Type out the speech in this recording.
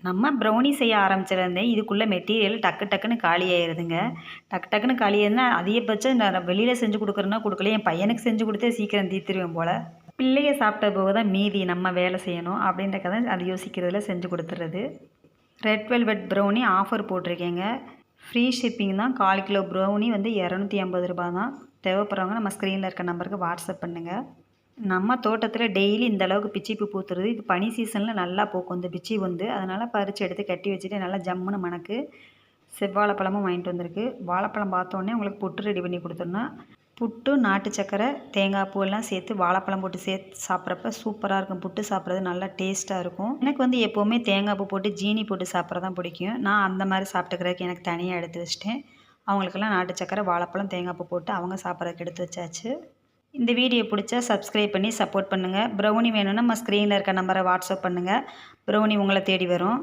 நம்ம ப்ரௌனி செய்ய ஆரம்பிச்சிருந்தேன் இதுக்குள்ளே மெட்டீரியல் டக்கு டக்குன்னு காலி ஆயிடுதுங்க. டக்கு டக்குன்னு காலி ஆயிருதுன்னா அதிகபட்சம் நான் வெளியில் செஞ்சு கொடுக்குறேன்னா கொடுக்கல, என் பையனுக்கு செஞ்சு கொடுத்தே சீக்கிரம் தீர்த்துருவேன் போல். பிள்ளைங்க சாப்பிட்ட போக தான் மீதி நம்ம வேலை செய்யணும் அப்படின்றக்காக அது யோசிக்கிறதுல செஞ்சு கொடுத்துறது. ரெட் வெல்வெட் ப்ரௌனி ஆஃபர் போட்டிருக்கேங்க. ஃப்ரீ ஷிப்பிங் தான். 1/4 கிலோ ப்ரௌனி வந்து 250 ரூபா தான். தேவைப்படுறவங்க நம்ம ஸ்க்ரீனில் இருக்க நம்பருக்கு வாட்ஸ்அப் பண்ணுங்கள். நம்ம தோட்டத்தில் டெய்லி இந்த அளவுக்கு பிச்சிப்பூ பூத்துருது. இது பனி சீசனில் நல்லா பூக்கும் இந்த பிச்சி வந்து. அதனால் பறித்து எடுத்து கட்டி வச்சுட்டு நல்லா ஜம்முன்னு மணக்கு. செவ்வாழைப்பழமும் வாங்கிட்டு வந்திருக்கு. வாழைப்பழம் பார்த்தோன்னே உங்களுக்கு புட்டு ரெடி பண்ணி கொடுத்துடணும். புட்டு, நாட்டு சக்கரை, தேங்காய் பூ எல்லாம் சேர்த்து வாழைப்பழம் போட்டு சேர்த்து சாப்பிட்றப்ப சூப்பராக இருக்கும். புட்டு சாப்பிட்றது நல்லா டேஸ்ட்டாக இருக்கும். எனக்கு வந்து எப்போவுமே தேங்காய் பூ போட்டு ஜீனி போட்டு சாப்பிட்றது தான் பிடிக்கும். நான் அந்த மாதிரி சாப்பிட்டுக்கிறதுக்கு எனக்கு தனியாக எடுத்து வச்சிட்டேன். அவங்களுக்கெல்லாம் நாட்டு சக்கரை, வாழைப்பழம், தேங்காய் பூ போட்டு அவங்க சாப்பிட்றதுக்கு எடுத்து வச்சாச்சு. இந்த வீடியோ பிடிச்சா சப்ஸ்கிரைப் பண்ணி சப்போர்ட் பண்ணுங்கள். ப்ரௌனி வேணும்னா நம்ம ஸ்க்ரீனில் இருக்க நம்பரை வாட்ஸ்அப் பண்ணுங்கள். ப்ரௌனி உங்களை தேடி வரும்.